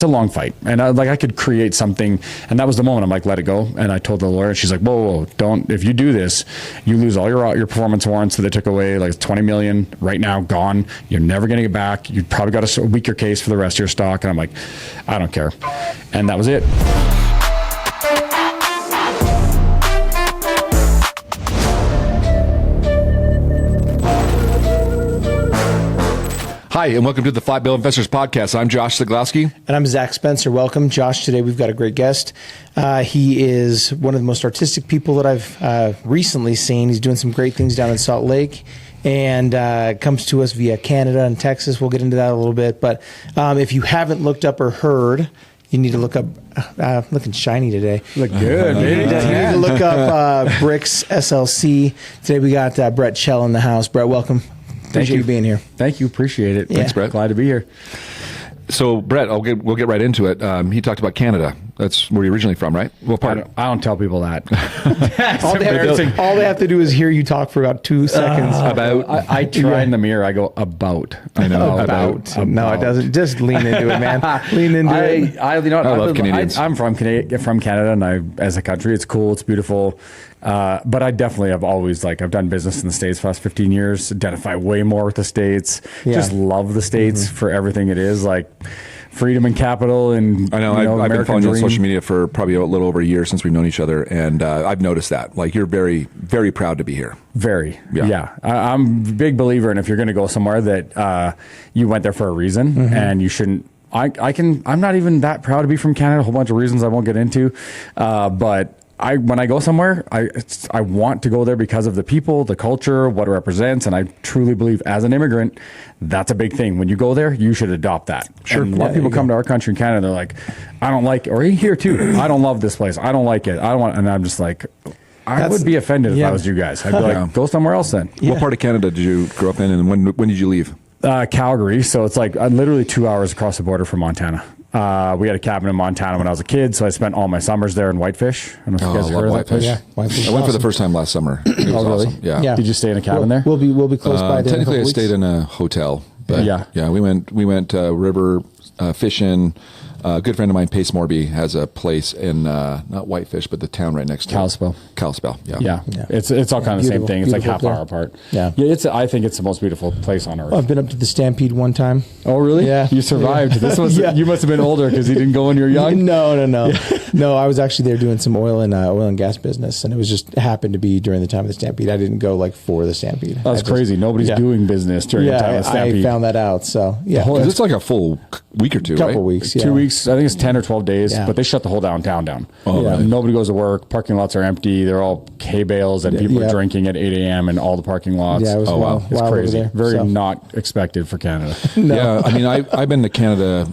a long fight, and I could create something, and that was the moment I'm like, let it go. And I told the lawyer, and she's like, whoa, don't, if you do this, you lose all your performance warrants that they took away, like 20 million right now, gone. You're never getting it back. You probably got to weaken your case for the rest of your stock. And I'm like, I don't care. And that was it. Hi, and welcome to the Flat Bill Investors Podcast. I'm Josh Zaglowski. And I'm Zach Spencer. Welcome, Josh. Today we've got a great guest. He is one of the most artistic people that I've recently seen. He's doing some great things down in Salt Lake and comes to us via Canada and Texas. We'll get into that a little bit. But if you haven't looked up or heard, you need to look up, looking shiny today. Look good, man. You need to look up Bricks SLC. Today we got Brett Chell in the house. Brett, welcome. Appreciate you being here. Thank you. Appreciate it. Yeah. Thanks, Brett. Glad to be here. So, Brett, we'll get right into it. He talked about Canada. That's where you're originally from, right? What part? I don't tell people that. all they have to do is hear you talk for about 2 seconds. I try in the mirror. I go about. I know about. No, it doesn't. Just lean into it, man. Lean into it. I love Canadians. I'm from Canada, and as a country, it's cool. It's beautiful. But I definitely have always, I've done business in the States for the last 15 years, identify way more with the States, just love the States for everything it is, freedom and capital. And I know, I've been following you on social media for probably a little over a year since we've known each other. And I've noticed that, you're very, very proud to be here. Very. Yeah. I'm a big believer in, if you're going to go somewhere, that you went there for a reason, and you shouldn't. I'm not even that proud to be from Canada. A whole bunch of reasons I won't get into. But when I go somewhere, I want to go there because of the people, the culture, what it represents, and I truly believe as an immigrant, that's a big thing. When you go there, you should adopt that. Sure. And a lot of people come to our country in Canada, they're like, I don't like it, or here too, I don't love this place, I don't like it, I don't want, and I'm just like, I would be offended if I was you guys. I'd be like, go somewhere else then. What part of Canada did you grow up in, and when did you leave? Calgary, so it's literally 2 hours across the border from Montana. We had a cabin in Montana when I was a kid, so I spent all my summers there in Whitefish. I don't know if you guys heard of that place. Yeah, Whitefish. I went for the first time last summer. It was really? awesome. Yeah. Did you stay in a cabin there? We'll be close by there. Technically, I stayed in a hotel. But yeah, we went river fishing. A good friend of mine, Pace Morby, has a place in not Whitefish, but the town right next to Kalispell. Yeah. It's all kind of the same thing. It's like half hour apart. Yeah. I think it's the most beautiful place on earth. I've been up to the Stampede one time. Oh, really? Yeah. You survived. This was you must have been older because you didn't go when you were young. No. No, I was actually there doing some oil and gas business, and it was just happened to be during the time of the Stampede. I didn't go for the Stampede. That's crazy. Nobody's doing business during the time of the Stampede. I found that out. So it's like a full week or two, right? Couple weeks. Yeah. 2 weeks. I think it's 10 or 12 days, but they shut the whole downtown down. Oh, yeah. Nobody goes to work. Parking lots are empty. They're all hay bales, and people are drinking at 8 a.m. in all the parking lots. Yeah, it was wow. It's crazy. Very so. Not expected for Canada. No. Yeah, I mean, I've been to Canada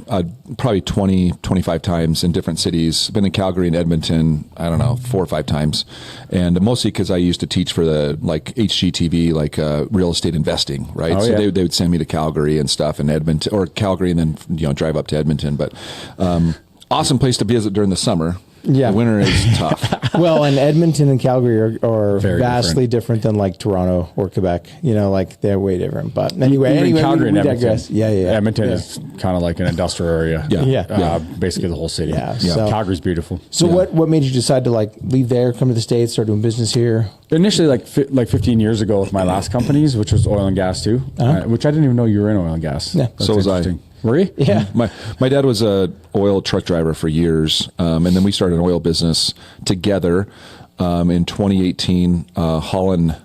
probably 20, 25 times in different cities. Been in Calgary and Edmonton, I don't know, 4 or 5 times. And mostly because I used to teach for the HGTV, real estate investing, right? Oh, so they would send me to Calgary and stuff, and Edmonton, or Calgary, and then drive up to Edmonton. But awesome place to visit during the summer. Yeah. The winter is tough. Well, and Edmonton and Calgary are very vastly different than Toronto or Quebec. They're way different. But anyway, Calgary and Edmonton. Digress. Yeah. Edmonton is kind of like an industrial area. Yeah. Basically the whole city. Yeah. So Calgary's beautiful. So what made you decide to leave there, come to the States, start doing business here? Initially, 15 years ago with my last companies, which was oil and gas too, which I didn't even know you were in oil and gas. Yeah. So was I. Were you? Yeah. My dad was a oil truck driver for years, and then we started an oil business together in 2018, hauling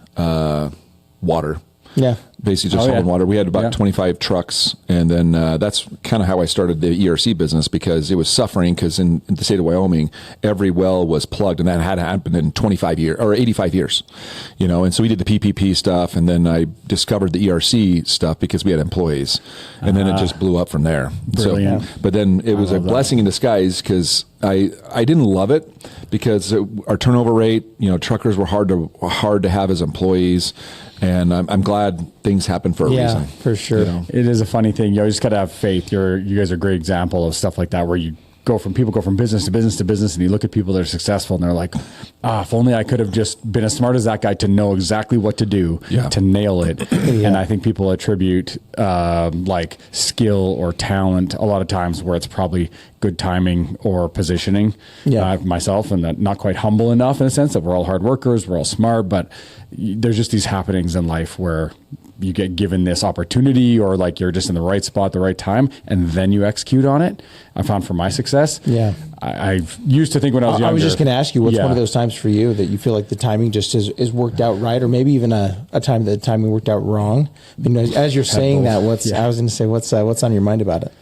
water. Yeah. Basically just hauling water. We had about 25 trucks, and then that's kind of how I started the ERC business, because it was suffering, because in the state of Wyoming, every well was plugged, and that had happened in 25 years or 85 years, and so we did the PPP stuff, and then I discovered the ERC stuff because we had employees, and then it just blew up from there. Brilliant. So, but then it was a blessing in disguise, because I didn't love it, because our turnover rate, truckers were hard to have as employees. And I'm glad things happen for a reason. Yeah, for sure. It is a funny thing. You just got to have faith. You guys are a great example of stuff like that, where you people go from business to business to business, and you look at people that are successful and they're like, if only I could have just been as smart as that guy to know exactly what to do to nail it. And I think people attribute like skill or talent a lot of times where it's probably good timing or positioning. Myself, and that not quite humble enough in a sense that we're all hard workers, we're all smart, but there's just these happenings in life where you get given this opportunity, or like you're just in the right spot at the right time, and then you execute on it. I found for my success. I used to think when I was younger. I was just going to ask you, what's one of those times for you that you feel like the timing just is worked out right, or maybe even a time that the timing worked out wrong? I mean, as you're saying that, I was going to say, what's on your mind about it?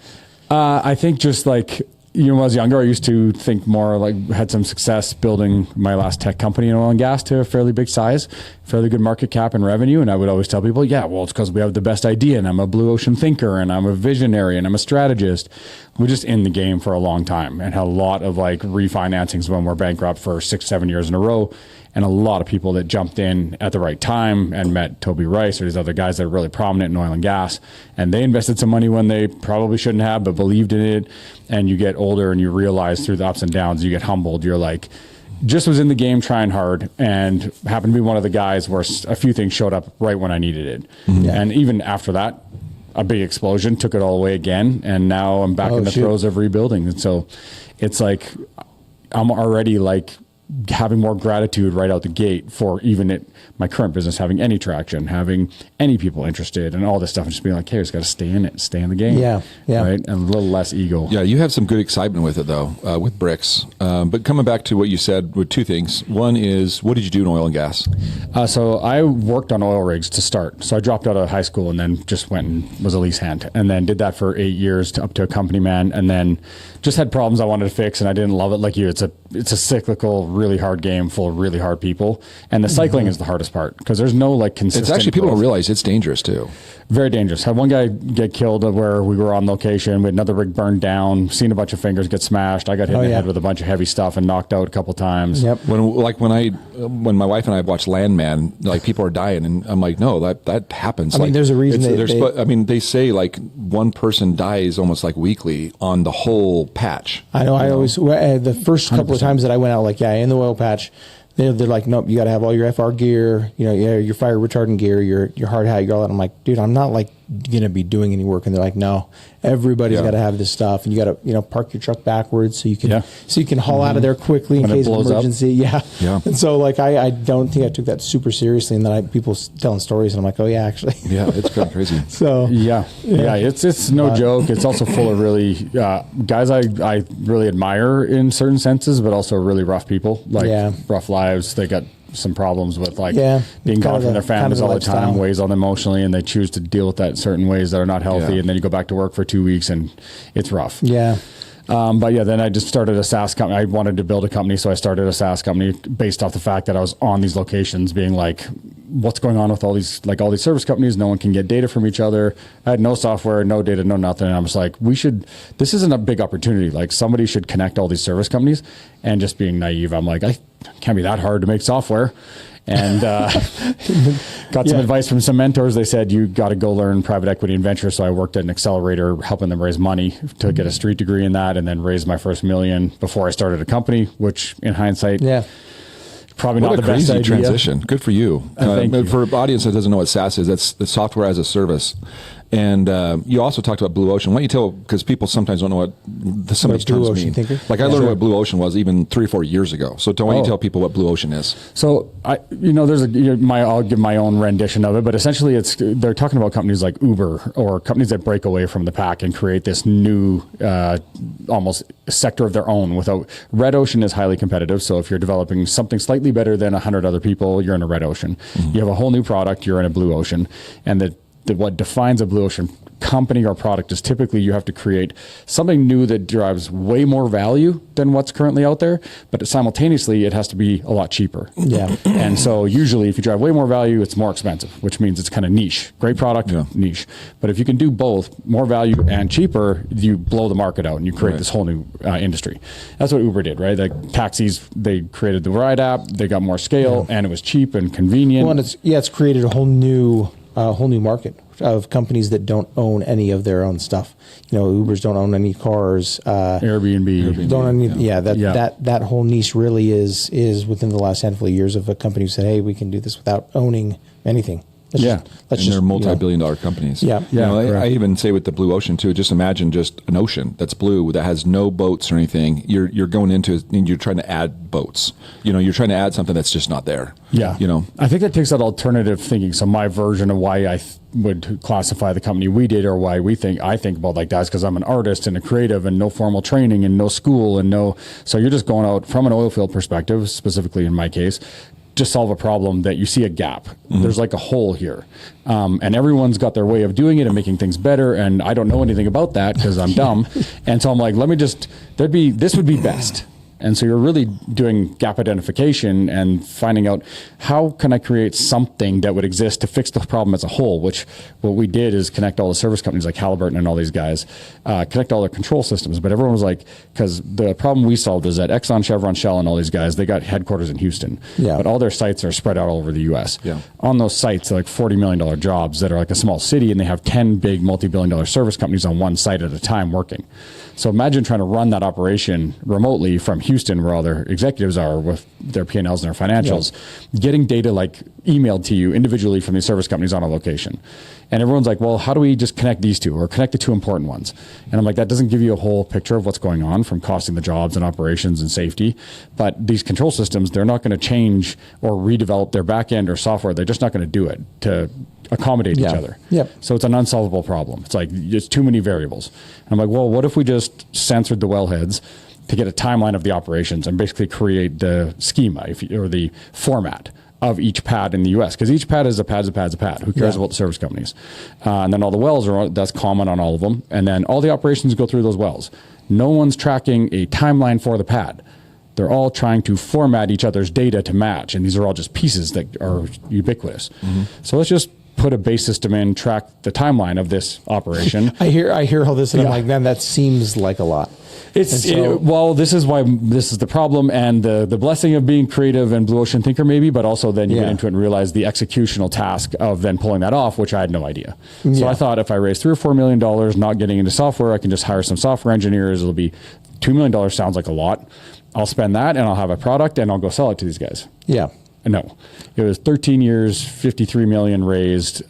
I think just like, when I was younger, I used to think more like had some success building my last tech company in oil and gas to a fairly big size, fairly good market cap and revenue. And I would always tell people, it's because we have the best idea, and I'm a blue ocean thinker, and I'm a visionary, and I'm a strategist. We're just in the game for a long time and had a lot of like refinancings when we're bankrupt for 6-7 years in a row. And a lot of people that jumped in at the right time and met Toby Rice or these other guys that are really prominent in oil and gas. And they invested some money when they probably shouldn't have, but believed in it. And you get older and you realize through the ups and downs, you get humbled. You're like, just was in the game trying hard, and happened to be one of the guys where a few things showed up right when I needed it. And even after that, a big explosion took it all away again. And now I'm back in the throes of rebuilding. And so it's like, I'm already like having more gratitude right out the gate for even my current business having any traction, having any people interested, and all this stuff, and just being like, hey, I just got to stay in it, stay in the game. Right? And a little less ego. Yeah, you have some good excitement with it though, with bricks. But coming back to what you said with two things. One is, what did you do in oil and gas? So I worked on oil rigs to start. So I dropped out of high school and then just went and was a lease hand, and then did that for 8 years up to a company man, and then just had problems I wanted to fix, and I didn't love it like you. It's a cyclical, really hard game full of really hard people, and the cycling is the hardest part because there's no like consistent. It's actually, people don't realize it's dangerous too. Very dangerous. Had one guy get killed where we were on location. We had another rig burned down, seen a bunch of fingers get smashed. I got hit in the head with a bunch of heavy stuff and knocked out a couple times. When my wife and I watched Landman, like people are dying, and I'm like, no, that happens. I mean, there's a reason they say like one person dies almost like weekly on the whole patch. I know. I always the first couple 100%. Of times that I went out, like in the oil patch, they're like, nope, you got to have all your FR gear, your fire retardant gear, your hard hat, all that. I'm like, dude, I'm not like going to be doing any work. And they're like, no, everybody's got to have this stuff, and you got to park your truck backwards so you can haul out of there quickly in case of emergency. And so like I don't think I took that super seriously, and then people telling stories, and I'm like, oh yeah, actually. It's kind of crazy. So it's no joke. It's also full of really guys I really admire in certain senses, but also really rough people, like rough lives. They got some problems with being gone from their families all the time, weighs on them emotionally, and they choose to deal with that in certain ways that are not healthy. And then you go back to work for 2 weeks and it's rough. Then I just started a SaaS company. I wanted to build a company, so I started a SaaS company based off the fact that I was on these locations being like, what's going on with all these service companies? No one can get data from each other. I had no software, no data, no nothing. And I was like, this isn't a big opportunity. Like, somebody should connect all these service companies. And just being naive, I'm like, I can't be that hard to make software. And got some advice from some mentors. They said, you got to go learn private equity and venture. So I worked at an accelerator helping them raise money to get a street degree in that, and then raise my first $1 million before I started a company, which in hindsight, probably not the best idea. What a crazy transition. Good for you. Thank you. For an audience that doesn't know what SaaS is, that's the software as a service. And you also talked about Blue Ocean. Why don't you tell, because people sometimes don't know what some of these terms mean. Thinker? Like I learned what Blue Ocean was even 3 or 4 years ago. So why don't you tell people what Blue Ocean is? So I'll give my own rendition of it, but essentially they're talking about companies like Uber or companies that break away from the pack and create this new almost sector of their own. Red Ocean is highly competitive. So if you're developing something slightly better than 100 other people, you're in a red ocean. You have a whole new product, you're in a blue ocean. And what defines a blue ocean company or product is typically you have to create something new that drives way more value than what's currently out there, but simultaneously it has to be a lot cheaper. And so usually if you drive way more value, it's more expensive, which means it's kind of niche. Great product, niche. But if you can do both, more value and cheaper, you blow the market out and you create this whole new industry. That's what Uber did, right? Like taxis, they created the ride app, they got more scale, and it was cheap and convenient. Well, and it's created a whole new a whole new market of companies that don't own any of their own stuff. Ubers don't own any cars. Airbnb. Don't own any, that whole niche really is within the last handful of years of a company who said, hey, we can do this without owning anything. They're multi-billion-dollar companies. Yeah. I even say with the blue ocean too. Just imagine just an ocean that's blue that has no boats or anything. You're going into it and you're trying to add boats. You're trying to add something that's just not there. Yeah. I think that takes that alternative thinking. So my version of why I would classify the company we did, or why I think about like that, is because I'm an artist and a creative and no formal training and no school and so you're just going out from an oil field perspective, specifically in my case, to solve a problem that you see a gap. Mm-hmm. There's like a hole here. And everyone's got their way of doing it and making things better. And I don't know anything about that because I'm dumb. And so I'm like, this would be best. And so you're really doing gap identification and finding out how can I create something that would exist to fix the problem as a whole, which what we did is connect all the service companies like Halliburton and all these guys, connect all their control systems. But everyone was like, because the problem we solved is that Exxon, Chevron, Shell, and all these guys, they got headquarters in Houston, but all their sites are spread out all over the U.S. Yeah. On those sites, they're like $40 million jobs that are like a small city, and they have 10 big multi-billion-dollar service companies on one site at a time working. So imagine trying to run that operation remotely from Houston, where all their executives are with their P&Ls and their financials, getting data like emailed to you individually from these service companies on a location. And everyone's like, well, how do we just connect these two or connect the two important ones? And I'm like, that doesn't give you a whole picture of what's going on, from costing the jobs and operations and safety. But these control systems, they're not going to change or redevelop their back end or software. They're just not going to do it to accommodate each other. Yep. So it's an unsolvable problem. It's like, it's too many variables. And I'm like, well, what if we just censored the wellheads to get a timeline of the operations and basically create the schema or the format of each pad in the U.S. Because each pad is a pad. Who cares about the service companies? And then all the wells that's common on all of them. And then all the operations go through those wells. No one's tracking a timeline for the pad. They're all trying to format each other's data to match. And these are all just pieces that are ubiquitous. Mm-hmm. So let's just put a base system in, track the timeline of this operation. I hear all this, and I'm like, man, that seems like a lot. This is why this is the problem and the blessing of being creative and blue ocean thinker maybe, but also then you get into it and realize the executional task of then pulling that off, which I had no idea. So I thought if I raise $3 or $4 million, not getting into software, I can just hire some software engineers. It'll be $2 million sounds like a lot. I'll spend that and I'll have a product and I'll go sell it to these guys. Yeah. No, it was 13 years, 53 million raised.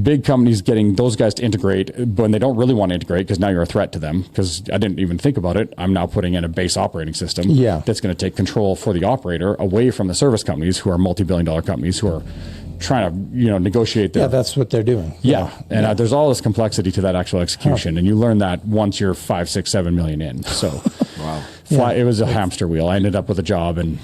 Big companies getting those guys to integrate when they don't really want to integrate, because now you're a threat to them. Because I didn't even think about it. I'm now putting in a base operating system that's going to take control for the operator away from the service companies, who are multi-billion-dollar companies who are trying to negotiate their, that's what they're doing. And there's all this complexity to that actual execution, and you learn that once you're 5, 6, 7 million in. So wow. It was a hamster wheel. I ended up with a job and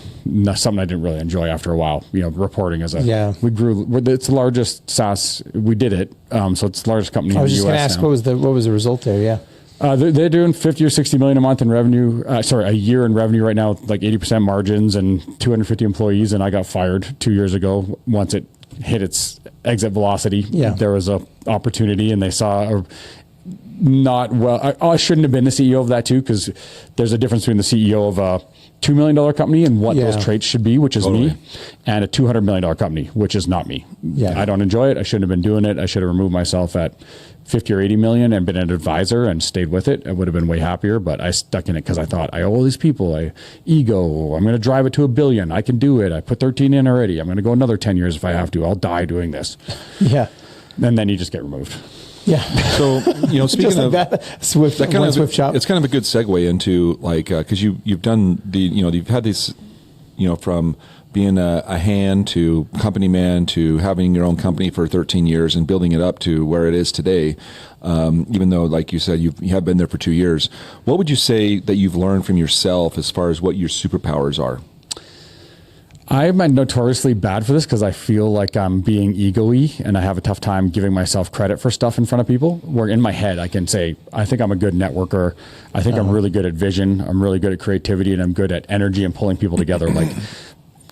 something I didn't really enjoy after a while, reporting as we grew. It's the largest SaaS. We did it. So it's the largest company in the US. I was just going to ask, what was the result there? Yeah. They're doing 50 or 60 million a month in revenue. A year in revenue right now, like 80% margins and 250 employees. And I got fired 2 years ago. Once it hit its exit velocity, there was a opportunity, and they saw I shouldn't have been the CEO of that too, because there's a difference between the CEO of a $2 million company and what those traits should be, which is me, and a $200 million company, which is not me. I don't enjoy it. I shouldn't have been doing it. I should have removed myself at 50 or 80 million and been an advisor and stayed with it. I would have been way happier, but I stuck in it because I thought I owe all these people. I'm going to drive it to $1 billion. I can do it. I put 13 in already. I'm going to go another 10 years if I have to. I'll die doing this. And then you just get removed. So, speaking of that, Swift shop. It's kind of a good segue into because you've done you've had this, from being a hand to company man to having your own company for 13 years and building it up to where it is today. Even though, like you said, you have been there for 2 years, what would you say that you've learned from yourself as far as what your superpowers are? I'm notoriously bad for this because I feel like I'm being ego-y and I have a tough time giving myself credit for stuff in front of people, where in my head I can say, I think I'm a good networker. I think I'm really good at vision. I'm really good at creativity, and I'm good at energy and pulling people together. Like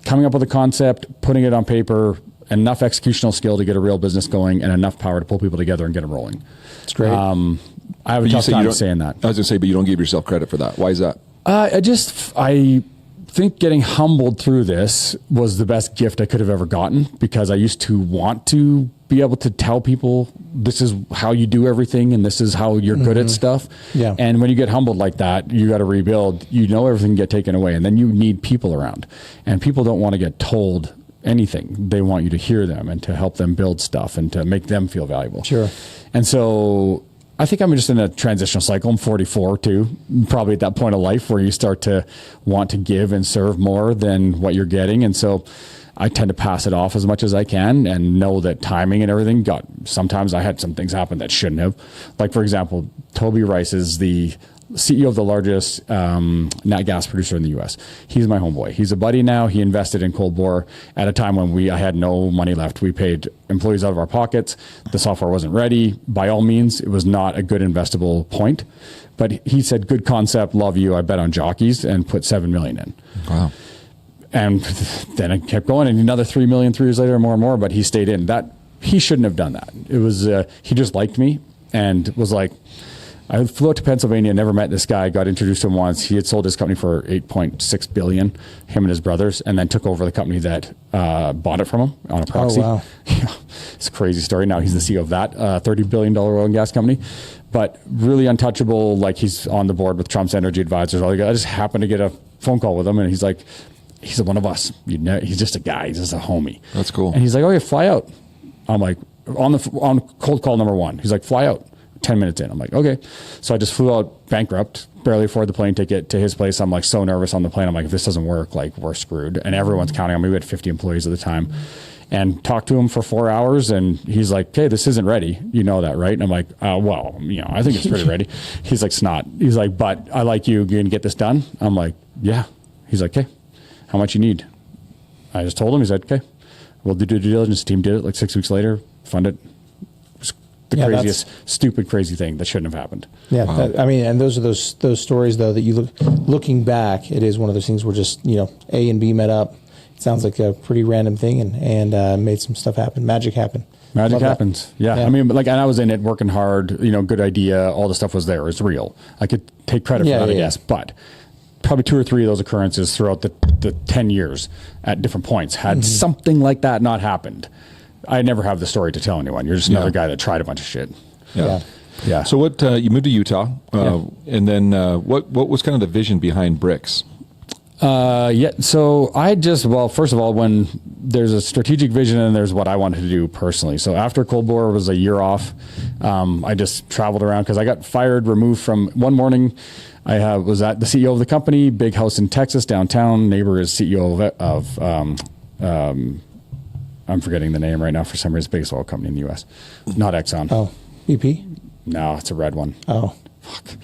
coming up with a concept, putting it on paper, enough executional skill to get a real business going, and enough power to pull people together and get them rolling. It's great. I have a tough time saying that. I was going to say, but you don't give yourself credit for that. Why is that? think getting humbled through this was the best gift I could have ever gotten, because I used to want to be able to tell people this is how you do everything and this is how you're good at stuff. Yeah. And when you get humbled like that, you got to rebuild. Everything can get taken away, and then you need people around, and people don't want to get told anything. They want you to hear them and to help them build stuff and to make them feel valuable. Sure. And so I think I'm just in a transitional cycle. I'm 44 too, probably at that point of life where you start to want to give and serve more than what you're getting. And so I tend to pass it off as much as I can and know that timing and everything sometimes I had some things happen that shouldn't have. Like, for example, Toby Rice is the CEO of the largest nat gas producer in the U.S. He's my homeboy. He's a buddy now. He invested in Cold Bore at a time when I had no money left. We paid employees out of our pockets. The software wasn't ready. By all means, it was not a good investable point. But he said, good concept, love you. I bet on jockeys, and put $7 million in. Wow. And then it kept going, and another $3 million 3 years later, more and more. But he stayed in. That he shouldn't have done that. It was he just liked me and was like, I flew out to Pennsylvania, never met this guy, got introduced to him once. He had sold his company for $8.6 billion, him and his brothers, and then took over the company that bought it from him on a proxy. Oh, wow. Yeah, it's a crazy story. Now he's the CEO of that $30 billion oil and gas company, but really untouchable. Like, he's on the board with Trump's energy advisors. I just happened to get a phone call with him, and he's like, he's one of us. He's just a guy. He's just a homie. That's cool. And he's like, oh, yeah, fly out. I'm like, on cold call number 1. He's like, fly out. 10 minutes in. I'm like, okay. So I just flew out bankrupt, barely afford the plane ticket to his place. I'm like so nervous on the plane. I'm like, if this doesn't work, like, we're screwed. And everyone's counting on me. We had 50 employees at the time. And talked to him for 4 hours, and he's like, okay, this isn't ready. You know that, right? And I'm like, well, I think it's pretty ready. He's like, snot. He's like, but I like you. You're going to get this done? I'm like, yeah. He's like, okay, how much you need? I just told him. He said, okay, we'll do due diligence. The team did it like 6 weeks later, fund it. The craziest, stupid, crazy thing that shouldn't have happened. Yeah, wow. And those are those stories though that you looking back, it is one of those things where just A and B met up. It sounds like a pretty random thing and made some stuff happen. Magic happen. Magic happens. Yeah. I mean, and I was in it working hard. Good idea. All the stuff was there. It's real. I could take credit for that, I guess, but probably 2 or 3 of those occurrences throughout the 10 years at different points had something like that not happened. I never have the story to tell anyone. You're just another guy that tried a bunch of shit. Yeah. So what you moved to Utah, and then what was kind of the vision behind Bricks? So first of all, when there's a strategic vision and there's what I wanted to do personally. So after Cold Bore was a year off, I just traveled around because I got removed from one morning. I was at the CEO of the company, big house in Texas, downtown. Neighbor is CEO of I'm forgetting the name right now for some reason. Biggest oil company in the U.S. Not Exxon. Oh, BP? No, it's a red one. Oh. Fuck.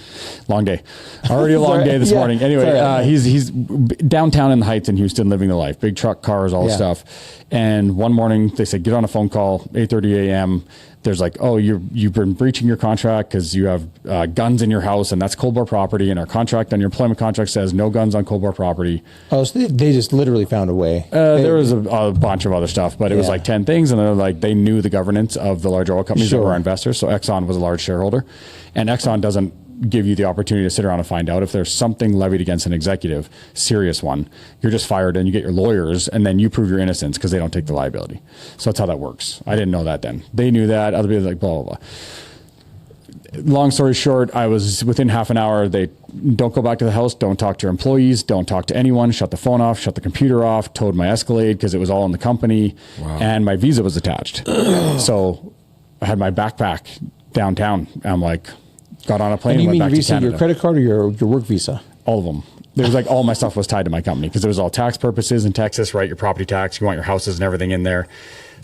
Long day. Already a long day this morning. Anyway, he's downtown in the Heights in Houston, living the life. Big truck, cars, all stuff. And one morning they said, get on a phone call, 8:30 a.m. There's like, oh, you've been breaching your contract because you have guns in your house, and that's Cold Bore property. And our contract on your employment contract says no guns on Cold Bore property. Oh, so they just literally found a way. There was a bunch of other stuff, but it was like 10 things. And they're like, they knew the governance of the large oil companies that were our investors. So Exxon was a large shareholder, and Exxon doesn't give you the opportunity to sit around and find out if there's something levied against an executive, serious one. You're just fired, and you get your lawyers, and then you prove your innocence because they don't take the liability. So that's how that works. I didn't know that then. They knew that. Other people were like, blah, blah, blah. Long story short, I was within half an hour. They don't go back to the house. Don't talk to your employees. Don't talk to anyone. Shut the phone off. Shut the computer off. Towed my Escalade because it was all in the company. Wow. And my visa was attached. So I had my backpack downtown. I'm like, got on a plane and went back to Canada. Your credit card or your work visa? All of them. There was like all my stuff was tied to my company because it was all tax purposes in Texas, right? Your property tax, you want your houses and everything in there.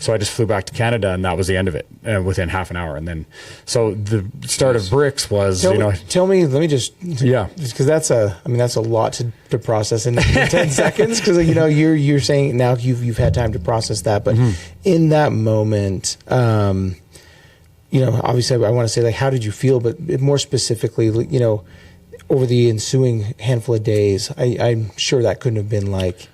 So I just flew back to Canada, and that was the end of it within half an hour. And then, so the start of Bricks was, tell me, let me just, because that's a lot to process in 10 seconds. Because you're saying now you've had time to process that, but in that moment, obviously I want to say like, how did you feel? But more specifically, over the ensuing handful of days, I'm sure that couldn't have been like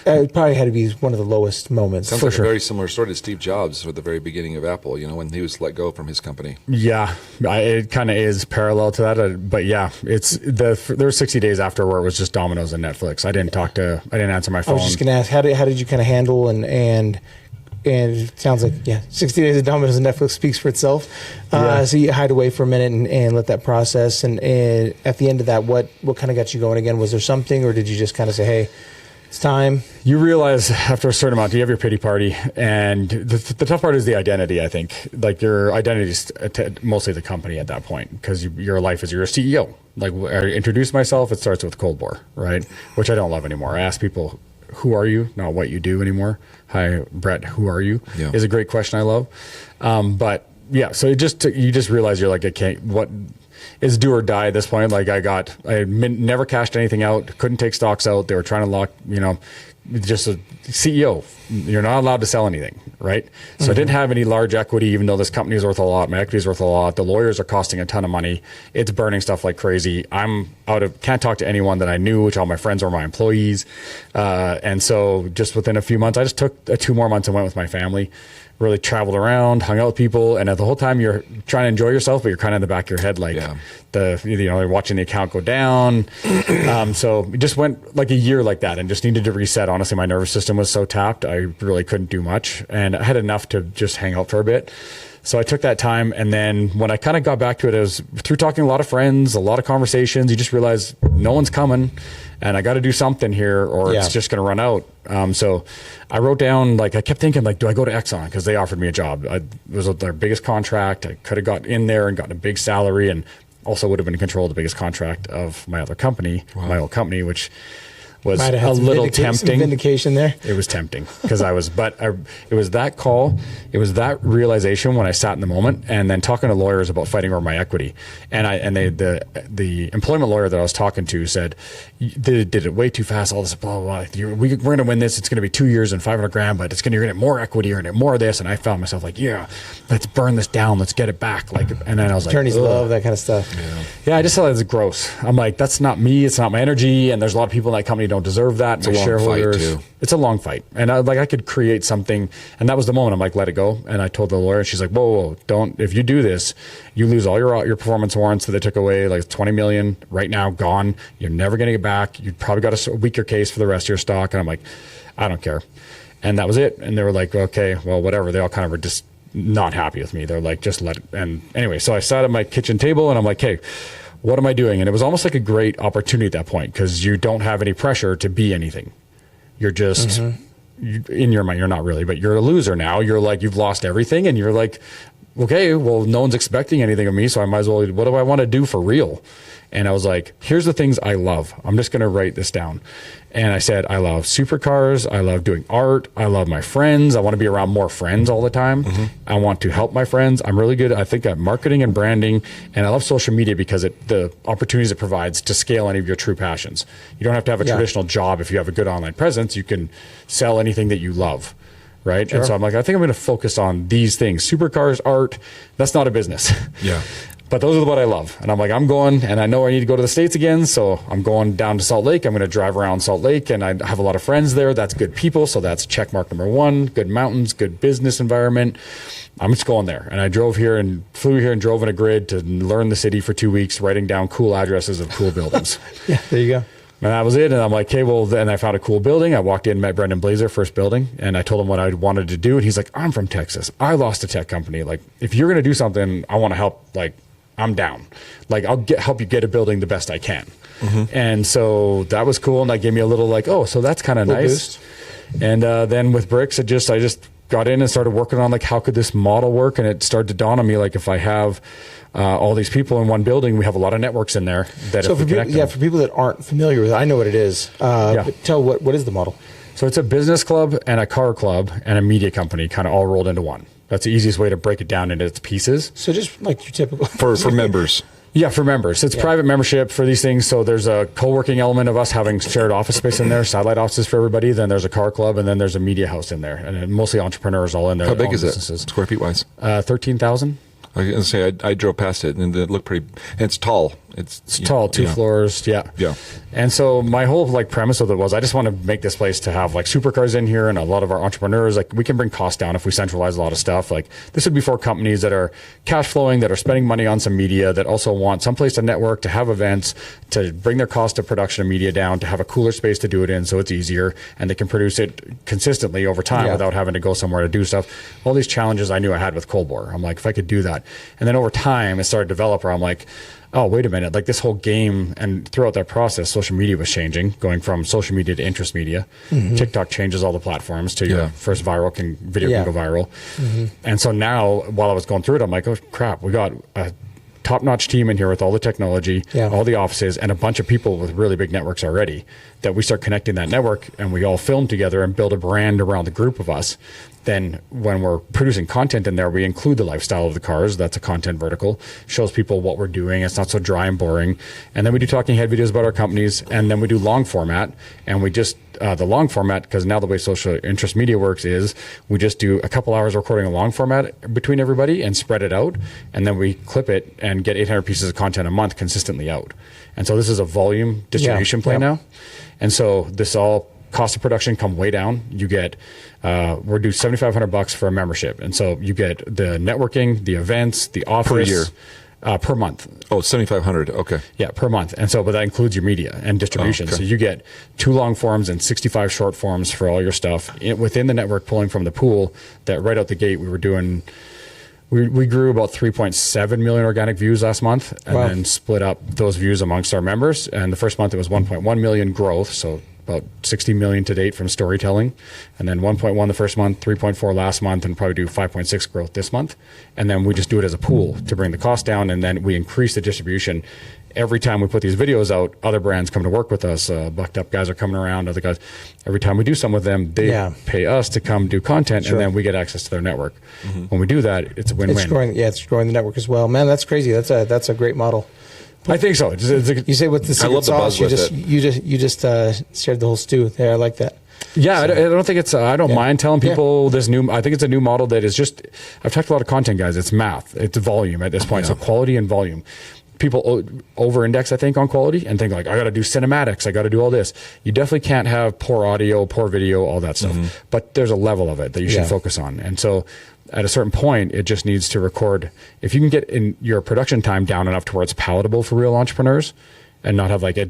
It probably had to be one of the lowest moments. Sounds like a very similar story to Steve Jobs at the very beginning of Apple, when he was let go from his company. Yeah, it kind of is parallel to that. But yeah, there were 60 days after where it was just Domino's and Netflix. I didn't answer my phone. I was just going to ask, how did you kind of handle and it sounds like, 60 days of Domino's and Netflix speaks for itself. So you hide away for a minute and let that process. And at the end of that, what kind of got you going again? Was there something, or did you just kind of say, hey, it's time? You realize after a certain amount, you have your pity party. And the tough part is the identity, I think. Like, your identity is mostly the company at that point, because your life is you're a CEO. Like, I introduce myself, it starts with cold war, right? Which I don't love anymore. I ask people, who are you? Not what you do anymore. Hi, Brett, who are you? Yeah. Is a great question I love. But yeah, so you just realize you're like, what is do or die at this point? Like, I never cashed anything out, couldn't take stocks out. They were trying to lock, just a CEO. You're not allowed to sell anything, right? So I didn't have any large equity, even though this company is worth a lot. My equity is worth a lot. The lawyers are costing a ton of money. It's burning stuff like crazy. I'm can't talk to anyone that I knew, which all my friends were my employees. And so just within a few months, I just took 2 more months and went with my family. Really traveled around, hung out with people, and the whole time you're trying to enjoy yourself, but you're kind of in the back of your head, like you're watching the account go down. So it just went like a year like that, and just needed to reset. Honestly, my nervous system was so tapped, I really couldn't do much, and I had enough to just hang out for a bit. So I took that time, and then when I kind of got back to it, it was through talking to a lot of friends, a lot of conversations. You just realize no one's coming, and I got to do something here, or it's just going to run out. So I wrote down, I kept thinking, do I go to Exxon? Because they offered me a job. It was their biggest contract. I could have got in there and gotten a big salary, and also would have been in control of the biggest contract of my other company, my old company, which was a little tempting. Vindication there. It was tempting because it was that call. It was that realization when I sat in the moment, and then talking to lawyers about fighting over my equity. And the employment lawyer that I was talking to said, they did it way too fast. All this, blah, blah, blah. We're going to win this. It's going to be 2 years and $500,000, but you're going to get more equity, you're going to get more of this. And I found myself like, let's burn this down. Let's get it back. And then I was attorneys love that kind of stuff. Yeah. I just thought it was gross. I'm like, that's not me. It's not my energy. And there's a lot of people in that company don't deserve that. It's a long fight too. It's a long fight. And I could create something. And that was the moment I'm like, let it go. And I told the lawyer, and she's like, whoa, don't, if you do this, you lose all your performance warrants that they took away, like 20 million right now, gone. You're never going to get back. You probably got a weaker case for the rest of your stock. And I'm like, I don't care. And that was it. And they were like, okay, well, whatever. They all kind of were just not happy with me. They're like, just let it. And anyway, so I sat at my kitchen table, and I'm like, hey, what am I doing? And it was almost like a great opportunity at that point, because you don't have any pressure to be anything. You're just, in your mind, you're not really, but you're a loser now. You're like, you've lost everything, and you're like, okay, well, no one's expecting anything of me, so I might as well, what do I want to do for real? And I was like, here's the things I love. I'm just going to write this down. And I said, I love supercars. I love doing art. I love my friends. I want to be around more friends all the time. I want to help my friends. I'm really good, I think, at marketing and branding. And I love social media because the opportunities it provides to scale any of your true passions. You don't have to have a traditional job. If you have a good online presence, you can sell anything that you love. Right. Sure. And so I'm like, I think I'm going to focus on these things. Supercars, art, that's not a business. Yeah. But those are what I love. And I'm like, I'm going, and I know I need to go to the States again. So I'm going down to Salt Lake. I'm going to drive around Salt Lake, and I have a lot of friends there. That's good people. So that's check mark number 1, good mountains, good business environment. I'm just going there. And I drove here and flew here and drove in a grid to learn the city for 2 weeks, writing down cool addresses of cool buildings. There you go. And that was it. And I'm like, okay, well, then I found a cool building. I walked in, met Brendan Blazer, first building, and I told him what I wanted to do. And he's like, I'm from Texas. I lost a tech company. Like, if you're going to do something, I want to help. Like, I'm down. Like, I'll help you get a building the best I can. And so that was cool. And that gave me a little like, oh, so that's kind of nice. Boost. And then with bricks, I just got in and started working on like, how could this model work? And it started to dawn on me, like, if I have all these people in one building, we have a lot of networks in there. That so for people that aren't familiar with it, I know what it is. But tell what is the model? So it's a business club and a car club and a media company kind of all rolled into one. That's the easiest way to break it down into its pieces. So just like your typical for members. Yeah, for members. It's private membership for these things. So there's a co-working element of us having shared office space in there, satellite offices for everybody. Then there's a car club, and then there's a media house in there, and mostly entrepreneurs all in there. How big is it, square feet wise? 13,000. I was gonna say I drove past it and it looked pretty. And it's tall. It's tall, two floors. Yeah. Yeah. And so my whole like premise of it was I just want to make this place to have like supercars in here, and a lot of our entrepreneurs, like we can bring costs down if we centralize a lot of stuff. Like this would be for companies that are cash flowing, that are spending money on some media, that also want someplace to network, to have events, to bring their cost of production of media down, to have a cooler space to do it in so it's easier, and they can produce it consistently over time without having to go somewhere to do stuff. All these challenges I knew I had with Cold Bore. I'm like, if I could do that. And then over time, as a developer, I'm like, oh, wait a minute, like this whole game, and throughout that process, social media was changing, going from social media to interest media. TikTok changes all the platforms to your first viral video can go viral. And so now, while I was going through it, I'm like, oh crap, we got a top-notch team in here with all the technology, all the offices, and a bunch of people with really big networks already, that we start connecting that network and we all film together and build a brand around the group of us. Then when we're producing content in there, we include the lifestyle of the cars. That's a content vertical. Shows people what we're doing. It's not so dry and boring. And then we do talking head videos about our companies. And then we do long format. And we just, the long format, because now the way social interest media works is we just do a couple hours recording a long format between everybody and spread it out. And then we clip it and get 800 pieces of content a month consistently out. And so this is a volume distribution play now. And so this all cost of production come way down. You get, we're due $7,500 for a membership. And so you get the networking, the events, the office. Per year? Per month. Oh, $7,500. Okay. Yeah, per month. And so, but that includes your media and distribution. So you get 2 long forms and 65 short forms for all your stuff within the network, pulling from the pool. That right out the gate, we were doing, we grew about 3.7 million organic views last month, and then split up those views amongst our members. And the first month it was 1.1 million growth. So about 60 million to date from storytelling, and then 1.1 the first month, 3.4 last month, and probably do 5.6 growth this month. And then we just do it as a pool to bring the cost down, and then we increase the distribution. Every time we put these videos out, other brands come to work with us. Bucked Up guys are coming around, other guys. Every time we do something with them, they pay us to come do content, and then we get access to their network. When we do that, it's a win-win. It's growing the network as well. Man, that's crazy. That's a great model. I think so. You say with the secret sauce, you just shared the whole stew there. I like that. Yeah, so, I don't think it's. I don't mind telling people this new. I think it's a new model that is just. I've talked to a lot of content guys. It's math. It's volume at this point. So quality and volume. People over-index, I think, on quality and think like, I got to do cinematics. I got to do all this. You definitely can't have poor audio, poor video, all that stuff. But there's a level of it that you should focus on. And so, at a certain point, it just needs to record. If you can get in your production time down enough to where it's palatable for real entrepreneurs, and not have like a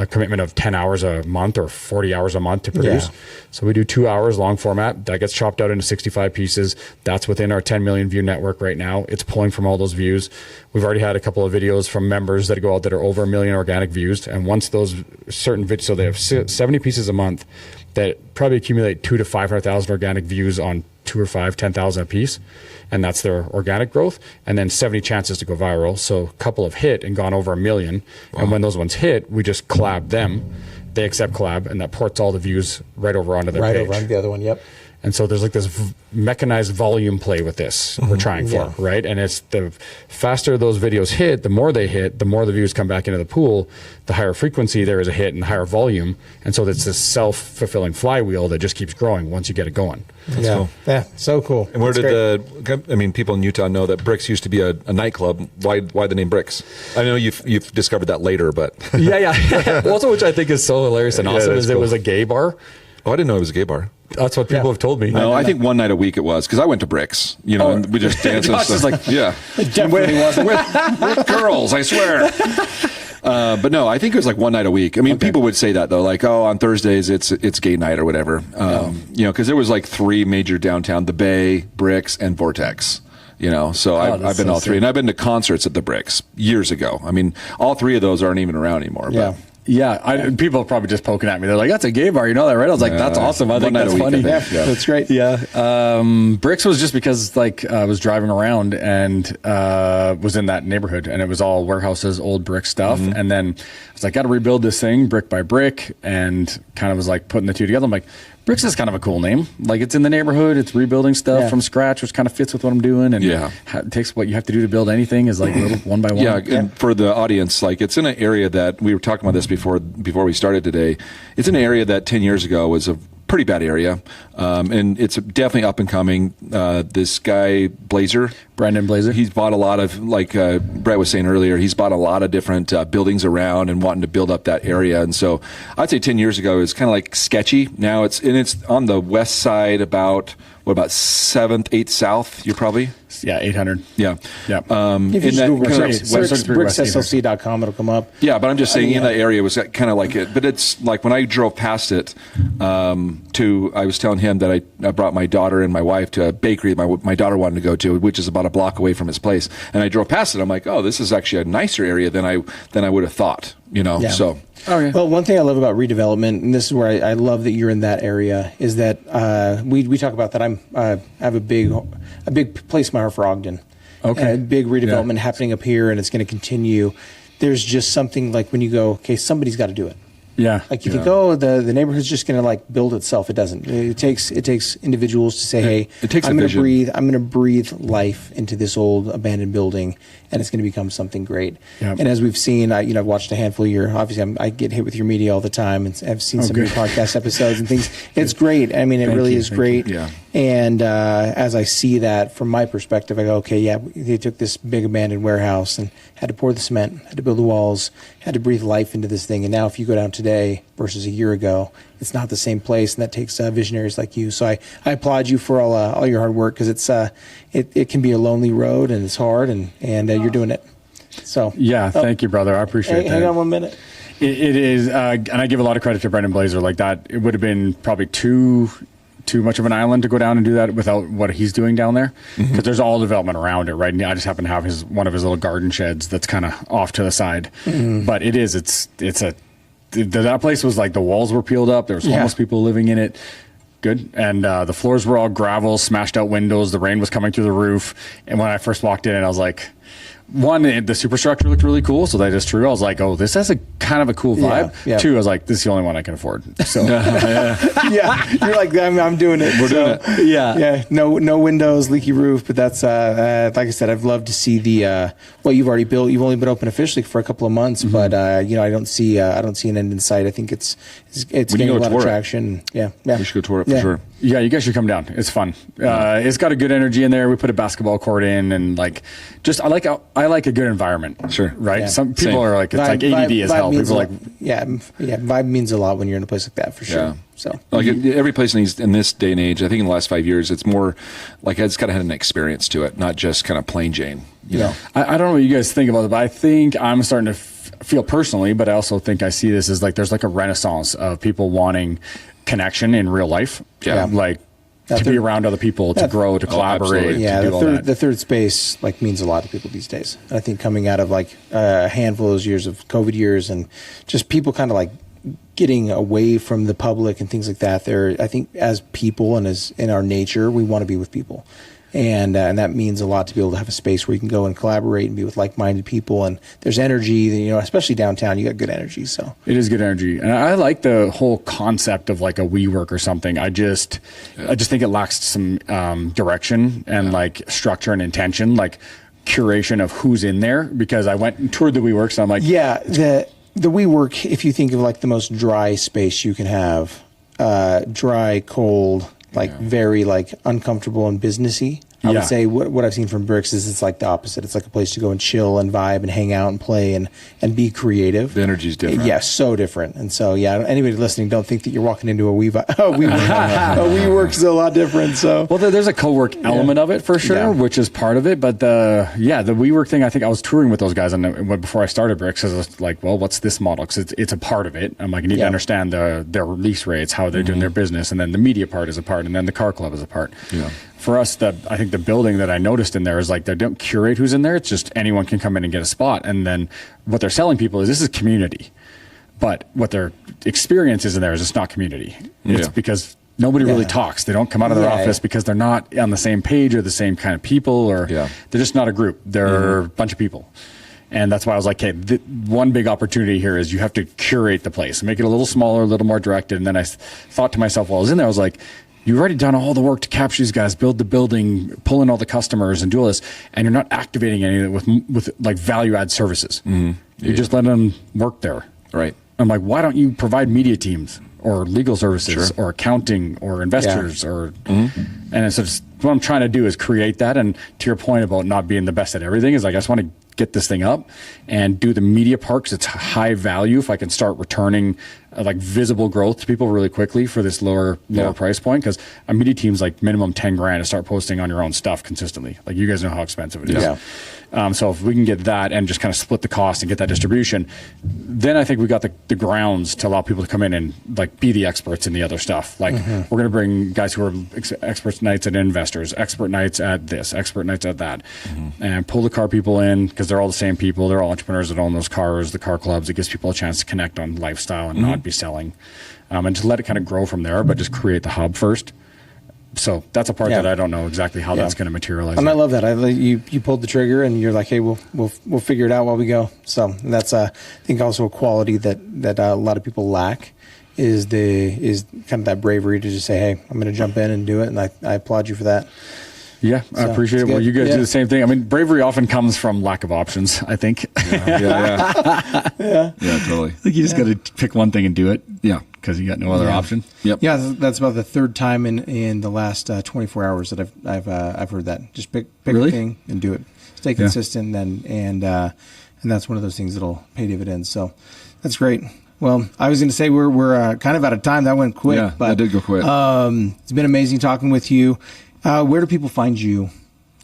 commitment of 10 hours a month or 40 hours a month to produce. So we do 2 hours long format. That gets chopped out into 65 pieces. That's within our 10 million view network right now. It's pulling from all those views. We've already had a couple of videos from members that go out that are over 1 million organic views. And once those certain videos, so they have 70 pieces a month that probably accumulate 200,000 to 500,000 organic views on 2 or 5, 10,000 a piece. And that's their organic growth. And then 70 chances to go viral. So a couple have hit and gone over 1 million. And when those ones hit, we just collab them. They accept collab, and that ports all the views right over onto their page. Right over onto the other one, yep. And so there's like this mechanized volume play with this we're trying for, right? And it's the faster those videos hit, the more they hit, the more the views come back into the pool, the higher frequency there is a hit and higher volume. And so it's this self-fulfilling flywheel that just keeps growing once you get it going. That's cool. Yeah, so cool. And where did people in Utah know that Bricks used to be a nightclub? Why the name Bricks? I know you've discovered that later, but Also, which I think is so hilarious and awesome, is cool. It was a gay bar. Oh, I didn't know it was a gay bar. That's what people have told me. No, I think one night a week it was, because I went to Bricks, and we just danced and stuff. Like, it definitely wasn't with girls, I swear. But no, I think it was like one night a week. I mean, people would say that though, like, oh, on Thursdays it's gay night or whatever. Because there was like 3 major downtown: the Bay, Bricks, and Vortex. So I've been all 3, and I've been to concerts at the Bricks years ago. I mean, all 3 of those aren't even around anymore. Yeah. But. Yeah, people are probably just poking at me. They're like, "That's a gay bar, you know that, right?" I was like, "That's awesome. I think that's funny." That's great. Yeah, Bricks was just because I was driving around and was in that neighborhood, and it was all warehouses, old brick stuff. And then I was like, "Got to rebuild this thing brick by brick," and kind of was like putting the 2 together. I'm like, Bricks is kind of a cool name. Like, it's in the neighborhood, it's rebuilding stuff from scratch, which kind of fits with what I'm doing. And it takes what you have to do to build anything is like little one by one. Yeah, and for the audience, like, it's in an area that we were talking about this before we started today. It's in an area that 10 years ago was a pretty bad area, and it's definitely up and coming. This guy Brandon Blazer, he's bought a lot of, like Brett was saying earlier, he's bought a lot of different buildings around and wanting to build up that area. And so I'd say 10 years ago it was kind of like sketchy. Now it's on the west side, about 7th, 8th South. You're probably 800. Yeah. If you just Google bricksslc.com, it'll come up. Yeah, but I'm just saying in that area was kind of like it. But it's like when I drove past it, I was telling him that I brought my daughter and my wife to a bakery my daughter wanted to go to, which is about a block away from his place. And I drove past it. I'm like, oh, this is actually a nicer area than I would have thought. Yeah. So. Okay. Well, one thing I love about redevelopment, and this is where I love that you're in that area, is that we talk about that. I have a big place in my heart for Ogden. Okay. A big redevelopment happening up here, and it's going to continue. There's just something like when you go, okay, somebody's got to do it. Yeah. Like you think, oh, the neighborhood's just going to like build itself. It doesn't. It takes individuals to say, hey, it takes I'm a going vision. to breathe life into this old abandoned building, and it's going to become something great. Yep. And as we've seen, I've watched a handful of your. Obviously, I get hit with your media all the time, and I've seen some of your podcast episodes and things. It's great. I mean, it really is great. Yeah. And as I see that from my perspective, I go, okay, yeah, they took this big abandoned warehouse and had to pour the cement, had to build the walls, had to breathe life into this thing. And now if you go down today versus a year ago, it's not the same place. And that takes visionaries like you. So I applaud you for all your hard work, because it can be a lonely road and it's hard, and you're doing it. So yeah, thank you, brother. I appreciate that. Hang on 1 minute. It is, and I give a lot of credit to Brendan Blazer. Like that, it would have been probably too much of an island to go down and do that without what he's doing down there, because there's all development around it, right? And I just happen to have one of his little garden sheds that's kind of off to the side. But that place was like the walls were peeled up. There was homeless people living in it. Good. And the floors were all gravel, smashed out windows. The rain was coming through the roof. And when I first walked in, I was like, one, the superstructure looked really cool, so that is true. I was like, oh, this has a kind of a cool vibe. Yeah. Two, I was like, this is the only one I can afford. So Yeah, you're like, I'm doing it. We're doing it. Yeah. No windows, leaky roof, but that's like I said, I've loved to see the what you've already built. You've only been open officially for a couple of months, but I don't see an end in sight. I think it's getting a lot of traction. Yeah. We should go tour it for sure. yeah, you guys should come down. It's fun. It's got a good energy in there. We put a basketball court in, and like, just I like a good environment. Sure. Right. Yeah. Some people Same. are like, it's like ADD as hell. People are like, vibe means a lot when you're in a place like that, for sure. Yeah. So like every place in this day and age, I think in the last 5 years, it's more like it's got to have an experience to it, not just kind of plain Jane. You know. I don't know what you guys think about it, but I think I'm starting to feel personally, but I also think I see this as like there's like a renaissance of people wanting connection in real life. Yeah. Like to be around other people, to grow, to collaborate. Yeah, to do all that. the third space like means a lot to people these days. I think coming out of like a handful of those years of COVID years, and just people kind of like getting away from the public and things like that. I think as people and as in our nature, we want to be with people. And that means a lot to be able to have a space where you can go and collaborate and be with like-minded people. And there's energy, especially downtown, you got good energy. So it is good energy. And I like the whole concept of like a WeWork or something. I just think it lacks some direction and like structure and intention, like curation of who's in there, because I went and toured the WeWorks and I'm like, the WeWork, if you think of like the most dry space you can have, dry, cold, like very like uncomfortable and businessy. I would say what I've seen from Bricks is it's like the opposite. It's like a place to go and chill and vibe and hang out and play and be creative. The energy's different. Yeah, so different. And so, anybody listening, don't think that you're walking into a WeWork. A WeWork is a lot different. So, well, there's a co-work element of it for sure, which is part of it. But the WeWork thing, I think I was touring with those guys before I started Bricks. I was like, well, what's this model? Because it's a part of it. I'm like, I need to understand their release rates, how they're doing their business, and then the media part is a part, and then the car club is a part. Yeah. For us, I think the building that I noticed in there is like they don't curate who's in there. It's just anyone can come in and get a spot. And then what they're selling people is this is community. But what their experience is in there is it's not community. It's because nobody really talks. They don't come out of their office because they're not on the same page or the same kind of people, or they're just not a group. They're a bunch of people. And that's why I was like, hey, one big opportunity here is you have to curate the place, make it a little smaller, a little more directed. And then I thought to myself while I was in there, I was like, you've already done all the work to capture these guys, build the building, pull in all the customers and do all this, and you're not activating any of it with like value add services. You just let them work there. Right. I'm like, why don't you provide media teams? or legal services or accounting or investors or and it's just what I'm trying to do is create that. And to your point about not being the best at everything is like I just want to get this thing up and do the media part because it's high value. If I can start returning like visible growth to people really quickly for this lower price point, because a media team's like minimum $10,000 to start posting on your own stuff consistently. Like you guys know how expensive it is. So if we can get that and just kind of split the cost and get that distribution, then I think we got the grounds to allow people to come in and like be the experts in the other stuff. Like we're going to bring guys who are expert nights at investors, expert nights at this, expert nights at that, and pull the car people in because they're all the same people. They're all entrepreneurs that own those cars, the car clubs. It gives people a chance to connect on lifestyle and not be selling, and to let it kind of grow from there, but just create the hub first. So that's a part that I don't know exactly how that's going to materialize. And I love that. You pulled the trigger and you're like, hey, we'll figure it out while we go. So that's I think also a quality that a lot of people lack is kind of that bravery to just say, hey, I'm going to jump in and do it. And I applaud you for that. Yeah, I appreciate it. Well, you guys do the same thing. I mean, bravery often comes from lack of options, I think. Yeah, totally. Like you just got to pick one thing and do it. Yeah, because you got no other option. Yep. Yeah, that's about the third time in the last 24 hours that I've heard that. Just pick a thing and do it. Stay consistent, and that's one of those things that'll pay dividends. So that's great. Well, I was going to say we're kind of out of time. That went quick. Yeah, that did go quick. It's been amazing talking with you. Where do people find you?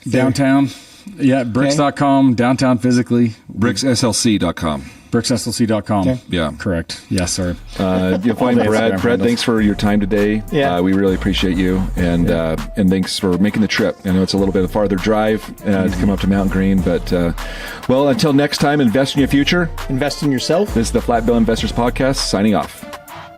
Downtown. Yeah, bricks.com, downtown physically. BricksSLC.com. BricksSLC.com. Okay. Yeah. Correct. Yes, sir. You'll find Brett. Brett, thanks for your time today. Yeah. We really appreciate you. And thanks for making the trip. I know it's a little bit of a farther drive to come up to Mountain Green. But, well, until next time, invest in your future. Invest in yourself. This is the Flat Bill Investors Podcast, signing off.